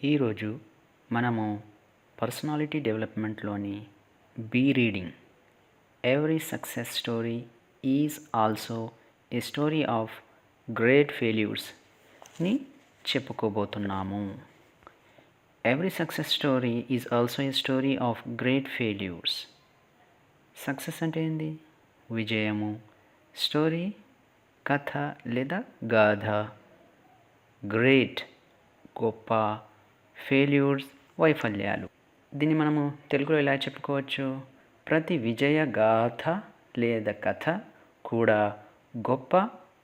ఈరోజు మనము పర్సనాలిటీ డెవలప్మెంట్లోని B reading every success story is also a story of great ఫెయిల్యూర్స్ని చెప్పుకోబోతున్నాము. Every success story is also a story of great failures. Success అంటే ఏంది? విజయము. Story కథ లేదా గాథ. గ్రేట్ గొప్ప. ఫెయిల్యూర్స్ వైఫల్యాలు. దీన్ని మనము తెలుగులో ఎలా చెప్పుకోవచ్చు? ప్రతి విజయ గాథ లేదా కథ కూడా గొప్ప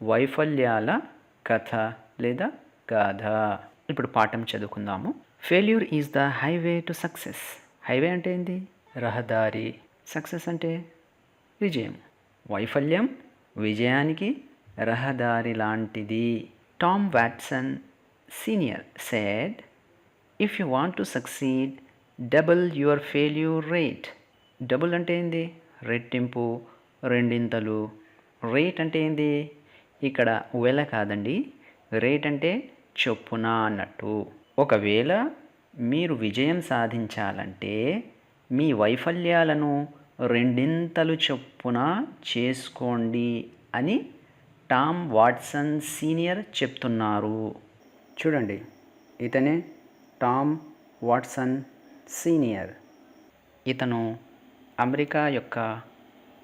వైఫల్యాల కథ లేదా గాథ. ఇప్పుడు పాఠం చదువుకుందాము. Failure is the highway to success. Highway అంటే ఏంటి? రహదారి. సక్సెస్ అంటే విజయం. వైఫల్యం విజయానికి రహదారి లాంటిది. Tom Watson senior said, "If you want to succeed, double your failure rate." Double అంటే ఏంది? రెట్టింపు, రెండింతలు. రేట్ అంటే ఏంది? ఇక్కడ వేల కాదండి, రేట్ అంటే చొప్పున అన్నట్టు. ఒకవేళ మీరు విజయం సాధించాలంటే మీ వైఫల్యాలను రెండింతలు చొప్పున చేసుకోండి అని టామ్ వాట్సన్ సీనియర్ చెప్తున్నారు. చూడండి, ఇతనే టామ్ వాట్సన్ సీనియర్. ఇతను అమెరికా యొక్క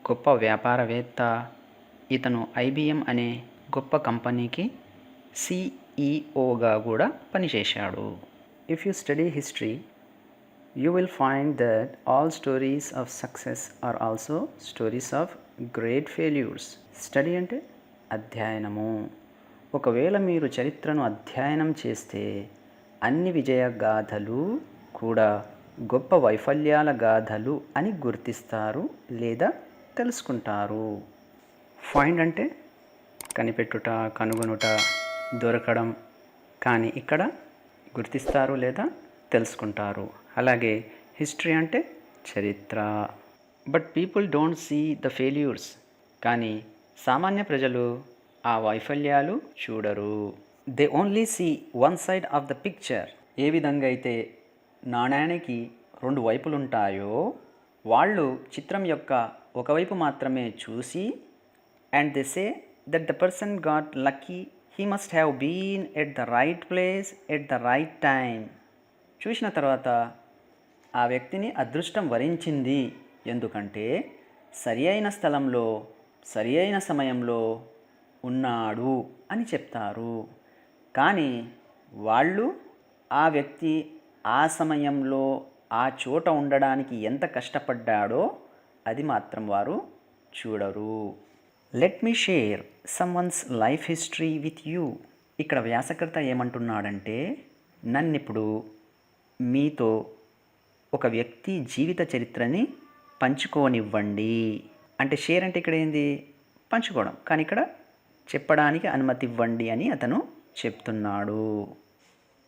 గొప్ప వ్యాపారవేత్త. ఇతను ఐబిఎం అనే గొప్ప కంపెనీకి సిఈఓగా కూడా పనిచేశాడు. If you study history, you will find that all stories of success or also stories of great failures. Study అంటే అధ్యయనము. ఒకవేళ మీరు చరిత్రను అధ్యయనం చేస్తే అన్ని విజయ గాథలు కూడా గొప్ప వైఫల్యాల గాథలు అని గుర్తిస్తారు లేదా తెలుసుకుంటారు. ఫైండ్ అంటే కనిపెట్టుట, కనుగొనుట, దొరకడం. కానీ ఇక్కడ గుర్తిస్తారు లేదా తెలుసుకుంటారు. అలాగే హిస్టరీ అంటే చరిత్ర. But people don't see the failures. కానీ సామాన్య ప్రజలు ఆ వైఫల్యాలు చూడరు. They only see one side of the picture. ఏ విధంగా అయితే నాణ్యానికి రెండు వైపులు ఉంటాయో వాళ్ళు చిత్రం యొక్క ఒకవైపు మాత్రమే చూసి, and they say that the person got lucky, he must have been at the right place at the right time. చూసిన తర్వాత ఆ వ్యక్తిని అదృష్టం వరించింది, ఎందుకంటే సరి అయిన స్థలంలో సరి అయిన సమయంలో ఉన్నాడు అని చెప్తారు. కానీ వాళ్ళు ఆ వ్యక్తి ఆ సమయంలో ఆ చోట ఉండడానికి ఎంత కష్టపడ్డాడో అది మాత్రం వారు చూడరు. Let me share someone's life history with you. ఇక్కడ వ్యాసకర్త ఏమంటున్నాడంటే, నన్నిప్పుడు మీతో ఒక వ్యక్తి జీవిత చరిత్రని పంచుకోనివ్వండి. అంటే షేర్ అంటే ఇక్కడ ఏంది? పంచుకోవడం. కానీ ఇక్కడ చెప్పడానికి అనుమతి ఇవ్వండి అని అతను చెప్తున్నాడు.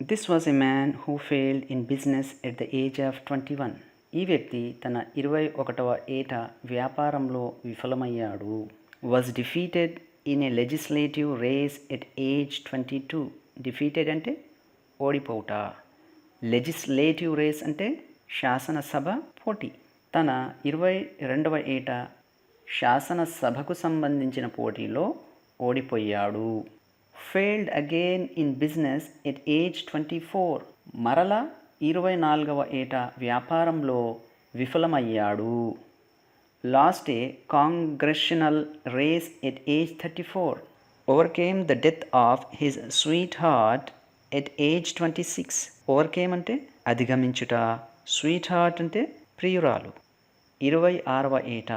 This was a man who failed in business at the age of 21. ఈ వ్యక్తి తన 21వ ఏట వ్యాపారంలో విఫలమయ్యాడు. Was defeated in a legislative race at age 22. Defeated అంటే ఓడిపోవుట. లెజిస్లేటివ్ రేస్ అంటే శాసనసభ పోటీ. తన 22వ ఏట శాసనసభకు సంబంధించిన పోటీలో ఓడిపోయాడు. Failed again in business at age 24. మరలా 24వ ఏట వ్యాపారంలో విఫలమయ్యాడు. Lost a congressional race at age 34. Overcame the death of his sweetheart at age 26. Overcame అంటే అధిగమించుట, స్వీట్ హార్ట్ అంటే ప్రియురాలు. 26వ ఏట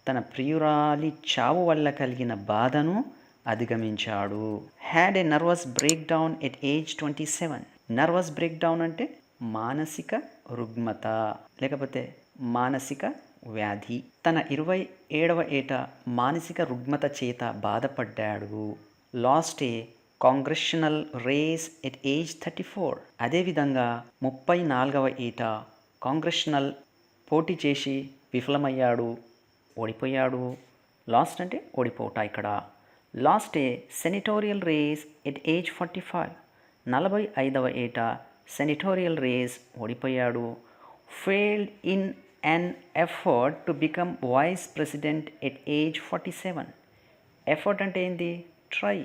తన ప్రియురాలి చావు వల్ల కలిగిన బాధను అధిగమించాడు. Had a nervous breakdown at age 27. Nervous breakdown అంటే మానసిక రుగ్మత లేకపోతే మానసిక వ్యాధి. తన 27వ ఏట మానసిక రుగ్మత చేత బాధపడ్డాడు. Lost a congressional race at age 34. అదేవిధంగా 34వ ఏట కాంగ్రెషనల్ పోటీ చేసి విఫలమయ్యాడు, ఓడిపోయాడు. లాస్ట్ అంటే ఓడిపోవట. ఇక్కడ lost a senatorial race at age 45. 45వ ఏట సెనిటోరియల్ రేస్ ఓడిపోయాడు. Failed in an effort to become vice president at age 47. Effort అంటే ఏంది? ట్రై,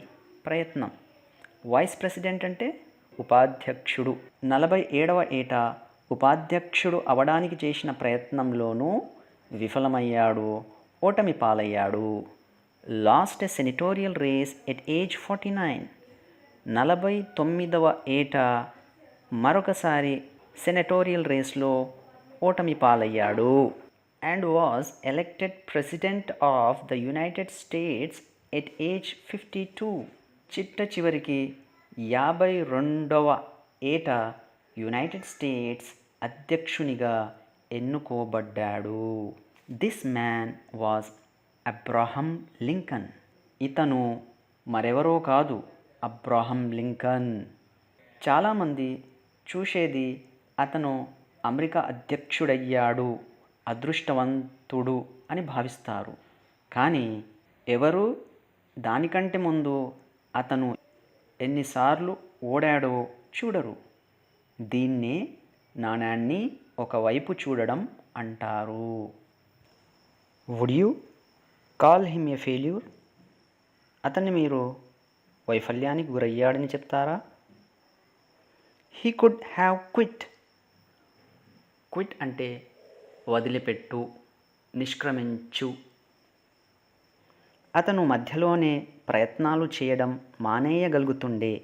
ప్రయత్నం. వైస్ ప్రెసిడెంట్ అంటే ఉపాధ్యక్షుడు. 47వ ఏట ఉపాధ్యక్షుడు అవడానికి చేసిన ప్రయత్నంలోనూ విఫలమయ్యాడు, ఓటమి పాలయ్యాడు. Lost a senatorial race at age 49. 49వ ఏట మరొకసారి సెనటోరియల్ రేస్లో ఓటమి పాలయ్యాడు. And was elected president of the United States at age 52. చిట్ట చివరికి 52వ ఏట యునైటెడ్ స్టేట్స్ అధ్యక్షునిగా ఎన్నుకోబడ్డాడు. This man was Abraham Lincoln. ఇతను మరెవరో కాదు, అబ్రహం లింకన్. చాలామంది చూసేది అతను అమెరికా అధ్యక్షుడయ్యాడు, అదృష్టవంతుడు అని భావిస్తారు. కానీ ఎవరు దానికంటే ముందు అతను ఎన్నిసార్లు ఓడాడో చూడరు. దీన్నే నాణాన్ని ఒకవైపు చూడడం అంటారు. Would you call him a failure? అతన్ని మీరు వైఫల్యానికి గురయ్యాడని చెప్తారా? He could have quit. Quit అంటే వదిలిపెట్టు, నిష్క్రమించు. అతను మధ్యలోనే ప్రయత్నాలు చేయడం మానేయగలుగుతుండే.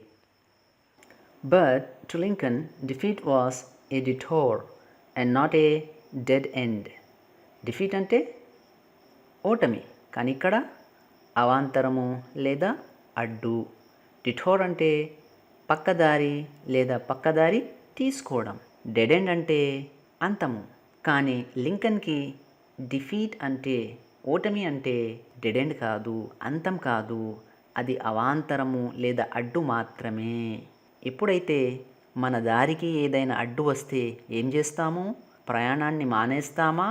But to Lincoln defeat was a detour and not a dead end. Defeat అంటే ఓటమి, కానీ ఇక్కడ అవాంతరము లేదా అడ్డు. డిటోర్ అంటే పక్కదారి లేదా పక్కదారి తీసుకోవడం. డెడ్ ఎండ్ అంటే అంతము. కానీ లింకన్కి డిఫీట్ అంటే, ఓటమి అంటే డెడ్ ఎండ్ కాదు, అంతం కాదు, అది అవాంతరము లేదా అడ్డు మాత్రమే. ఎప్పుడైతే మన దారికి ఏదైనా అడ్డు వస్తే ఏం చేస్తాము? ప్రయాణాన్ని మానేస్తామా?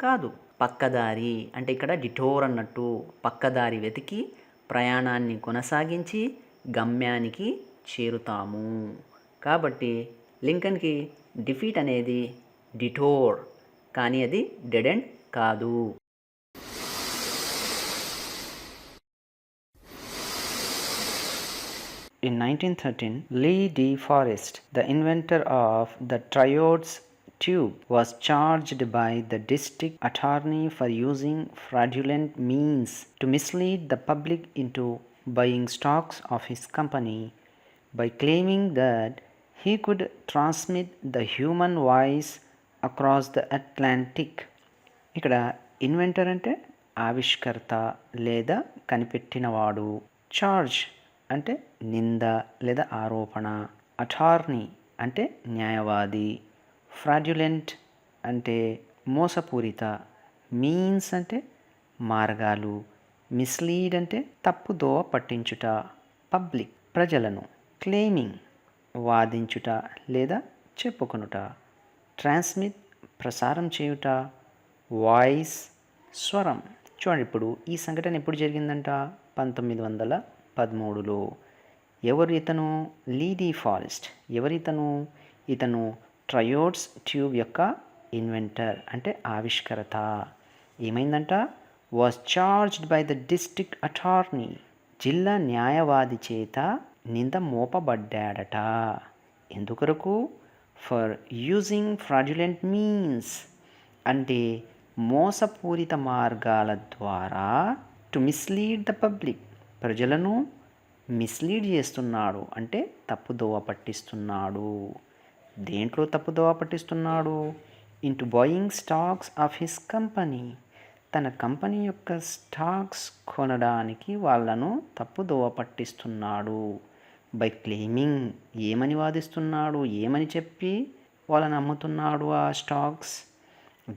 కాదు, పక్కదారి అంటే ఇక్కడ డిటోర్ అన్నట్టు పక్కదారి వెతికి ప్రయాణాన్ని కొనసాగించి గమ్యానికి చేరుతాము. కాబట్టి లింకన్కి డిఫీట్ అనేది డిటోర్, కానీ అది డెడ్ ఎండ్ కాదు. In 1913, Lee De Forest, the inventor of the triodes tube, was charged by the district attorney for using fraudulent means to mislead the public into buying stocks of his company by claiming that he could transmit the human voice across the Atlantic. ఇక్కడ inventor అంటే ఆవిష్కర్త లేదా కనిపెట్టినవాడు. Charge అంటే నింద లేదా ఆరోపణ. Attorney అంటే న్యాయవాది. ఫ్రాడ్యులెంట్ అంటే మోసపూరిత. మీన్స్ అంటే మార్గాలు. మిస్లీడ్ అంటే తప్పుదోవ పట్టించుట, పబ్లిక్ ప్రజలను. క్లెయిమింగ్ వాదించుట లేదా చెప్పుకొనుట. ట్రాన్స్మిట్ ప్రసారం చేయుట. వాయిస్ స్వరం. చూడండి, ఇప్పుడు ఈ సంఘటన ఎప్పుడు జరిగిందంట? 1913లో. ఎవరు ఇతను? Lee de Forest. ఎవరితను? ఇతను ట్రయోడ్స్ ట్యూబ్ యొక్క ఇన్వెంటర్ అంటే ఆవిష్కర్త. ఏమైందంట? Was charged by the district attorney. జిల్లా న్యాయవాది చేత నింద మోపబడ్డాడట. ఎందుకొరకు? ఫర్ యూజింగ్ ఫ్రాడ్యులెంట్ మీన్స్ అంటే మోసపూరిత మార్గాల ద్వారా టు మిస్లీడ్ ద పబ్లిక్ ప్రజలను మిస్లీడ్ చేస్తున్నాడు అంటే తప్పుదోవ పట్టిస్తున్నాడు. దేంట్లో తప్పుదోవ పట్టిస్తున్నాడు? Into buying stocks of his company. తన కంపెనీ యొక్క స్టాక్స్ కొనడానికి వాళ్ళను తప్పుదోవ పట్టిస్తున్నాడు. బై క్లెయిమింగ్ ఏమని వాదిస్తున్నాడు? ఏమని చెప్పి వాళ్ళని అమ్ముతున్నాడు ఆ stocks?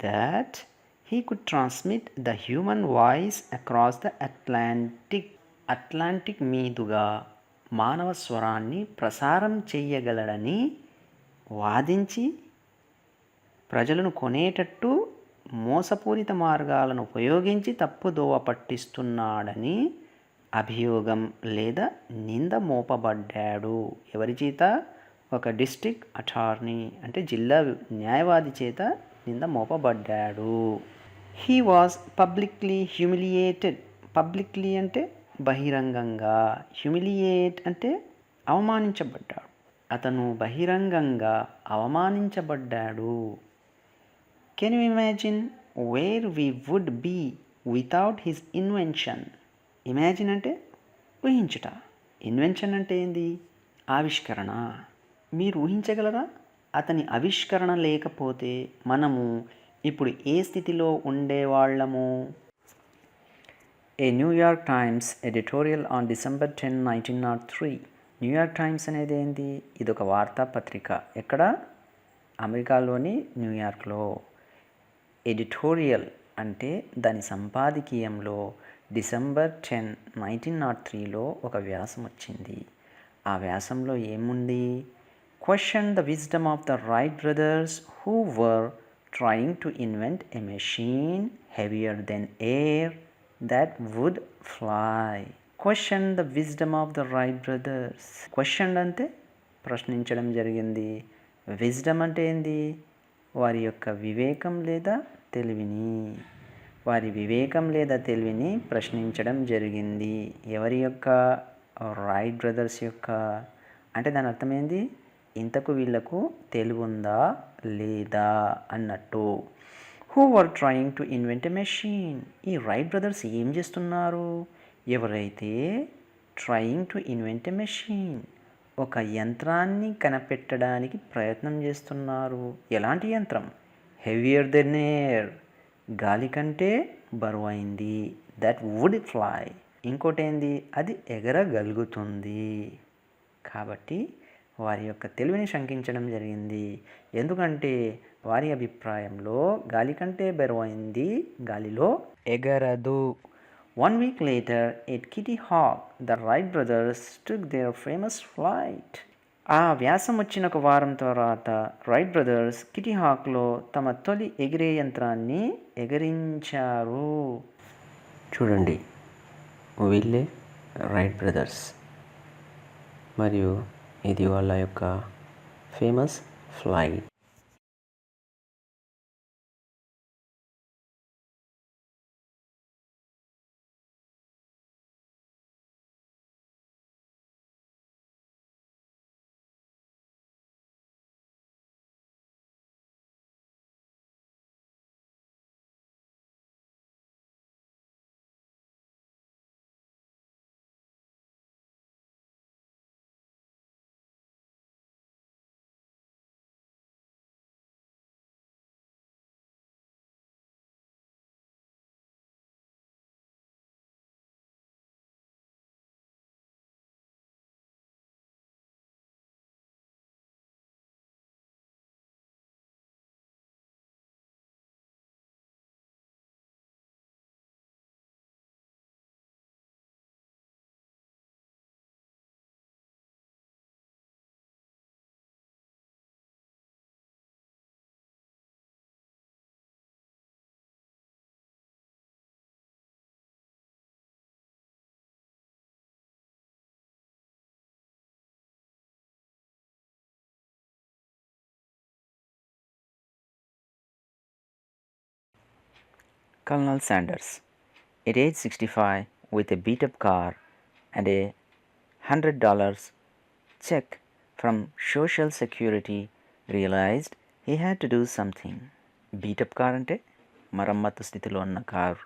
that he could transmit the human voice across the Atlantic. Atlantic మీదుగా మానవ స్వరాన్ని ప్రసారం చేయగలడని వాదించి ప్రజలను కొనేటట్టు మోసపూరిత మార్గాలను ఉపయోగించి తప్పుదోవ పట్టిస్తున్నాడని అభియోగం లేదా నింద మోపబడ్డాడు. ఎవరి చేత? ఒక డిస్ట్రిక్ట్ అటార్నీ అంటే జిల్లా న్యాయవాది చేత నింద మోపబడ్డాడు. He was publicly humiliated. Publicly అంటే బహిరంగంగా, హ్యూమిలియేట్ అంటే అవమానించబడ్డాడు. అతను బహిరంగంగా అవమానించబడ్డాడు. Can you imagine where we would be without his invention? Imagine అంటే ఊహించుట, ఇన్వెన్షన్ అంటే ఏంది? ఆవిష్కరణ. మీరు ఊహించగలరా? అతని ఆవిష్కరణ లేకపోతే మనము ఇప్పుడు ఏ స్థితిలో ఉండేవాళ్ళము? A New York Times editorial on December 10, 1903. New York Times అనేది ఏంటి? ఇదొక వార్తాపత్రిక. ఎక్కడ? అమెరికాలోని న్యూయార్క్లో. ఎడిటోరియల్ అంటే దాని సంపాదకీయంలో December 10, 1903లో ఒక వ్యాసం వచ్చింది. ఆ వ్యాసంలో ఏముంది? Question the wisdom of the Wright brothers who were trying to invent a machine heavier than air that would fly. Question the wisdom of the Wright brothers. Question అంటే ప్రశ్నించడం జరిగింది. విజ్డమ్ అంటే ఏంది? వారి యొక్క వివేకం లేదా తెలివిని, వారి వివేకం లేదా తెలివిని ప్రశ్నించడం జరిగింది. ఎవరి యొక్క? రైట్ బ్రదర్స్ యొక్క. అంటే దాని అర్థమైంది, ఇంతకు వీళ్లకు తెలివి ఉందా లేదా అన్నట్టు. Who were trying to invent a machine. ఈ రైట్ బ్రదర్స్ ఏం చేస్తున్నారు? ఎవరైతే trying to invent a machine, ఒక యంత్రాన్ని కనిపెట్టడానికి ప్రయత్నం చేస్తున్నారు. ఎలాంటి యంత్రం? హెవియర్ దెన్ ఎయిర్, గాలి కంటే బరువైంది. దట్ వుడ్ ఫ్లై, ఇంకోటి ఏంది? అది ఎగరగలుగుతుంది. కాబట్టి వారి యొక్క తెలివిని శంకించడం జరిగింది. ఎందుకంటే వారి అభిప్రాయంలో గాలి కంటే బరువైంది గాలిలో ఎగరదు. 1 week later at Kitty Hawk, the Wright brothers took their famous flight. ఆ వ్యాసం వచ్చిన ఒక వారం తర్వాత రైట్ బ్రదర్స్ కిటీ హాక్లో తమ తొలి ఎగిరే యంత్రాన్ని ఎగరించారు. చూడండి, వీళ్ళే రైట్ బ్రదర్స్ మరియు ఇది వాళ్ళ యొక్క famous flight. Colonel Sanders, at age 65, with a beat-up car and a $100 check from Social Security, realized he had to do something. Beat up car అంటే మరమ్మతు స్థితిలో ఉన్న కారు.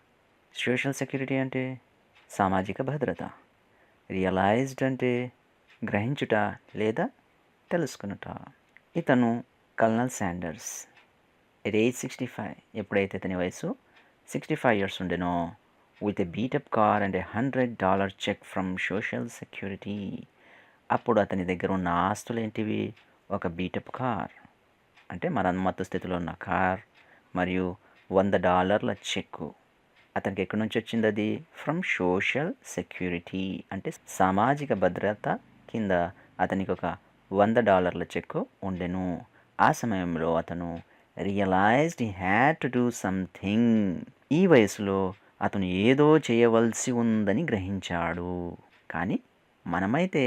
సోషల్ సెక్యూరిటీ అంటే సామాజిక భద్రత. రియలైజ్డ్ అంటే గ్రహించుట లేదా తెలుసుకునుట. ఇతను కల్నల్ శాండర్స్ ఎట్ ఏజ్ 65, ఎప్పుడైతే ఇతని వయసు 65 years ఉండెనో, with a beat up car and $100 cheque from Social Security. అప్పుడు అతని దగ్గర ఉన్న ఆస్తులు ఏంటివి? ఒక బీటప్ కార్ అంటే మరమ్మత్తు స్థితిలో ఉన్న కార్ మరియు $100 చెక్కు. అతనికి ఎక్కడి నుంచి వచ్చింది అది? ఫ్రమ్ సోషల్ సెక్యూరిటీ అంటే సామాజిక భద్రత కింద అతనికి ఒక $100 చెక్కు ఉండెను. ఆ సమయంలో అతను realised he had to do something. ఈ వయసులో అతను ఏదో చేయవలసి ఉందని గ్రహించాడు. కానీ మనమైతే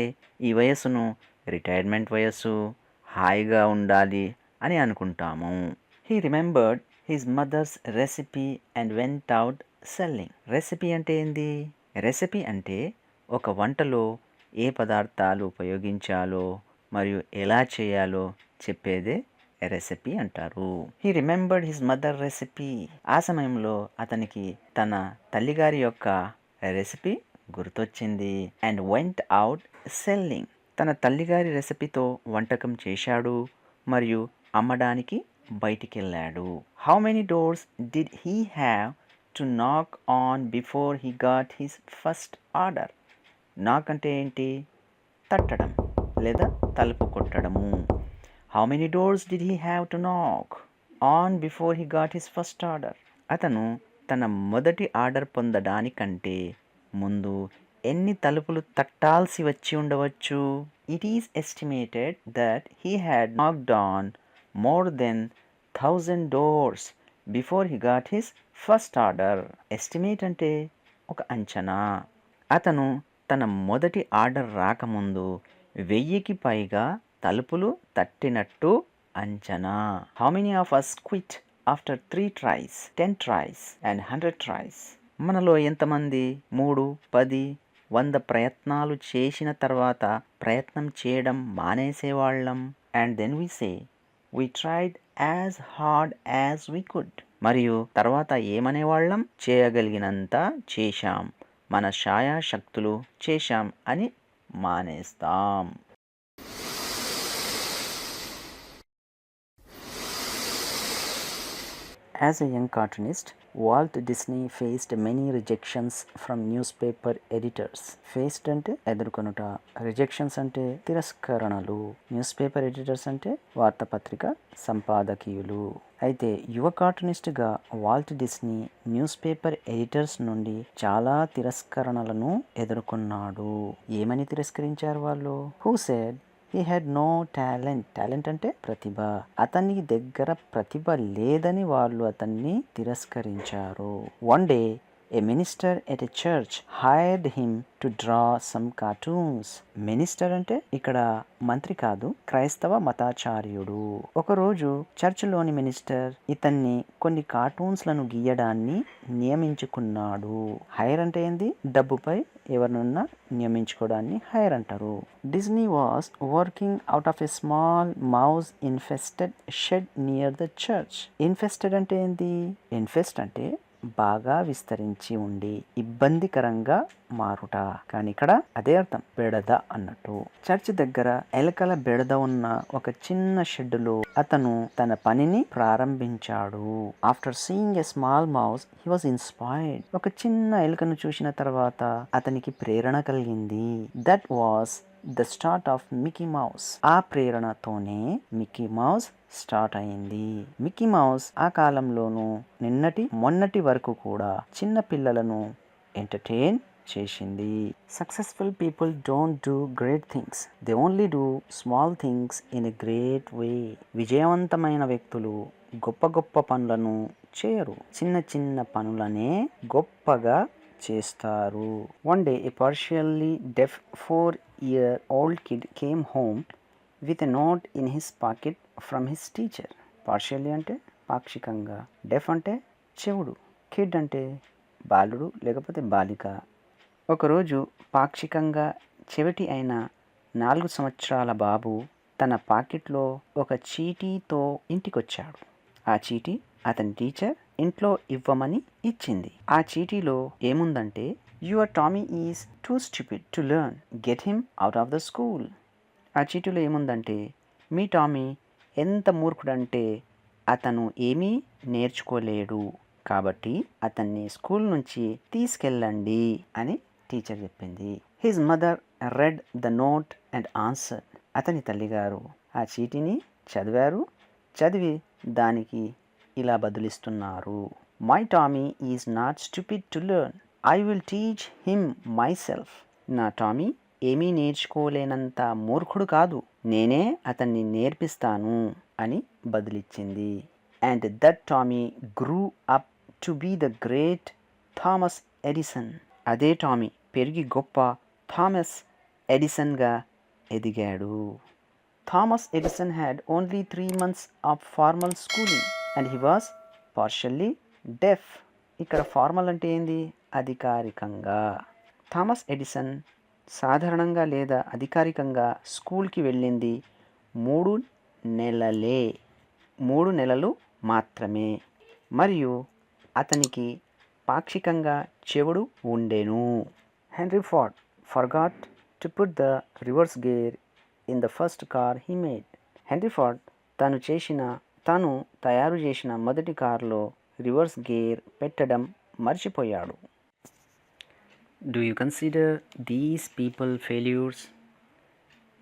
ఈ వయస్సును రిటైర్మెంట్ వయస్సు హాయిగా ఉండాలి అని అనుకుంటాము. He remembered his mothers recipe and went out selling. Recipe అంటే ఏంది? రెసిపీ అంటే ఒక వంటలో ఏ పదార్థాలు ఉపయోగించాలో మరియు ఎలా చేయాలో చెప్పేదే రెసిపీ అంటారు. He remembered his mother recipe. ఆ సమయంలో అతనికి తన తల్లిగారి యొక్క రెసిపీ గుర్తొచ్చింది. And went out selling. తన తల్లిగారి రెసిపీతో వంటకం చేశాడు మరియు అమ్మడానికి బయటికెళ్ళాడు. How many doors did he have to knock on before he got his first order? Knock అంటే ఏంటి? తట్టడం లేదా తలుపు కొట్టడము. How many doors did he have to knock on before he got his first order? అతను తన మొదటి order పొందడానికంటే ముందు ఎన్ని తలుపులు తట్టాల్సి వచ్చి ఉండవచ్చు? It is estimated that he had knocked on more than 1000 doors before he got his first order. Estimate అంటే ఒక అంచనా. అతను తన మొదటి ఆర్డర్ రాకముందు 1000కి పైగా తలుపులు తట్టినట్టు అంచనా. How many of us quit after 3 tries, 10 tries and 100 tries? మనలో ఎంతమంది 3, 10, 100 ప్రయత్నాలు చేసిన తర్వాత ప్రయత్నం చేయడం మానేసేవాళ్ళం? And then we say we tried as hard as we could. మరియు తర్వాత ఏమనేవాళ్ళం? చేయగలిగినంత చేశాం, మన శాయశక్తులు చేశాం అని మానేస్తాం. As a young cartoonist, Walt Disney faced many rejections from newspaper editors. Faced అంటే ఎదుర్కొనుట, రిజెక్షన్స్ అంటే తిరస్కరణలు, న్యూస్ పేపర్ ఎడిటర్స్ అంటే వార్తాపత్రిక సంపాదకీయులు. అయితే యువ కార్టూనిస్ట్గా Walt Disney newspaper editors నుండి చాలా తిరస్కరణలను ఎదుర్కొన్నాడు. ఏమని తిరస్కరించారు వాళ్ళు? Who said he had no talent. Talent అంటే ప్రతిభ. అతని దగ్గర ప్రతిభ లేదని వాళ్ళు అతన్ని తిరస్కరించారు. One day a minister at a church hired him to draw some cartoons. Minister అంటే ఇక్కడ మంత్రి కాదు, క్రైస్తవ మతాచార్యుడు. ఒకరోజు చర్చిలోని మినిస్టర్ ఇతన్ని కొన్ని కార్టూన్స్లను గీయడాన్ని నియమించుకున్నాడు. హైర్ అంటే ఏంది? డబ్బుపై ఎవరినన్నా నియమించుకోవడాన్ని హైర్ అంటారు. Disney was working out of a small mouse infested shed near the church. Infested అంటే ఏంది? ఇన్ఫెస్ట్ అంటే బాగా విస్తరించి ఉండి ఇబ్బందికరంగా మారుట, కానీ ఇక్కడ అదే అర్థం, బెడద అన్నట్టు. చర్చ్ దగ్గర ఎలకల బెడద ఉన్న ఒక చిన్న షెడ్డులో అతను తన పనిని ప్రారంభించాడు. After seeing a small mouse he was inspired. ఒక చిన్న ఎలుకను చూసిన తర్వాత అతనికి ప్రేరణ కలిగింది. That was the start of Mickey mouse. ఆ ప్రేరణతోనే మిక్కీ మౌస్ స్టార్ట్ అయింది. మిక్కీ మౌస్ ఆ కాలంలోనూ మొన్నటి వరకు కూడా చిన్న పిల్లలను ఎంటర్టైన్ చేసింది. Successful people don't do great things, they only do small things in a great way. విజయవంతమైన వ్యక్తులు గొప్ప గొప్ప పనులను చేయరు, చిన్న చిన్న పనులనే గొప్పగా చేస్తారు. One day A partially deaf 4-year-old kid came home with a note in his pocket from his teacher. Partially అంటే పాక్షికంగా, డెఫ్ అంటే చెవుడు, కిడ్ అంటే బాలుడు లేకపోతే బాలిక. ఒకరోజు పాక్షికంగా చెవిటి అయిన 4 సంవత్సరాల బాబు తన పాకెట్లో ఒక చీటీతో ఇంటికొచ్చాడు. ఆ చీటీ అతని టీచర్ ఇంట్లో ఇవ్వమని ఇచ్చింది. ఆ చీటీలో ఏముందంటే, your Tommy is two stupid to learn, get him out of the school. ఆ చీటీలో ఏముందంటే, మీ టామీ ఎంత మూర్ఖుడంటే అతను ఏమీ నేర్చుకోలేడు, కాబట్టి అతన్ని స్కూల్ నుంచి తీసుకెళ్ళండి అని టీచర్ చెప్పింది. His mother read the note and answer. అతని తల్లిగారు ఆ చీటీని చదివారు, చదివి దానికి ఇలా బదులిస్తున్నారు. My Tommy is not stupid to learn, I will teach him myself. నా టామీ ఏమీ నేర్చుకోలేనంత మూర్ఖుడు కాదు, నేనే అతన్ని నేర్పిస్తాను అని బదులిచ్చింది. And that Tommy grew up to be the great Thomas Edison. అదే టామీ పెరిగి గొప్ప థామస్ ఎడిసన్గా ఎదిగాడు. Thomas Edison had only 3 months of formal schooling and he was partially deaf. ఇక్కడ ఫార్మల్ అంటే ఏంది? అధికారికంగా. థామస్ ఎడిసన్ సాధారణంగా లేదా అధికారికంగా స్కూల్కి వెళ్ళింది 3 నెలలే, 3 నెలలు మాత్రమే. మరియు అతనికి పాక్షికంగా చెవుడు ఉండెను. Henry Ford forgot to put the reverse gear in the first car he made. Henry Ford తాను తయారు చేసిన మొదటి కారులో రివర్స్ గేర్ పెట్టడం మర్చిపోయాడు. Do you consider these people failures?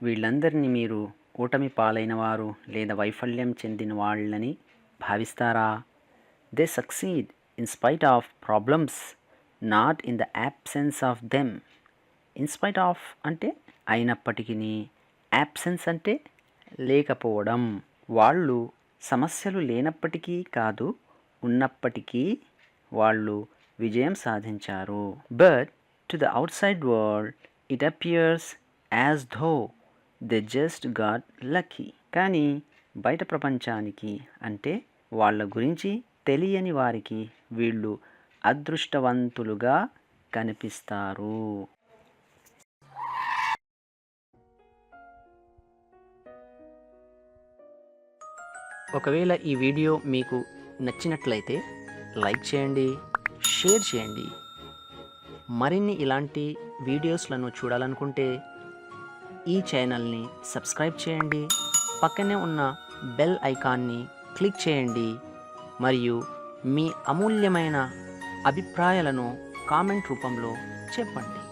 వీళ్ళందరినీ మీరు ఓటమి పాలైన వారు లేదా వైఫల్యం చెందిన వాళ్ళని భావిస్తారా? They succeed in spite of problems, not in the absence of them. In spite of అంటే అయినప్పటికీ, యాబ్సెన్స్ అంటే లేకపోవడం. వాళ్ళు సమస్యలు లేనప్పటికీ కాదు, ఉన్నప్పటికీ వాళ్ళు విజయం సాధించారు. But to the outside world it appears as though they just got lucky. కానీ బయట ప్రపంచానికి అంటే వాళ్ళ గురించి తెలియని వారికి వీళ్ళు అదృష్టవంతులుగా కనిపిస్తారు. ఒకవేళ ఈ వీడియో మీకు నచ్చినట్లయితే లైక్ చేయండి, షేర్ చేయండి. మరిన్ని ఇలాంటి వీడియోస్లను చూడాలనుకుంటే ఈ ఛానల్ని సబ్స్క్రైబ్ చేయండి. పక్కనే ఉన్న బెల్ ఐకాన్ని క్లిక్ చేయండి మరియు మీ అమూల్యమైన అభిప్రాయాలను కామెంట్ రూపంలో చెప్పండి.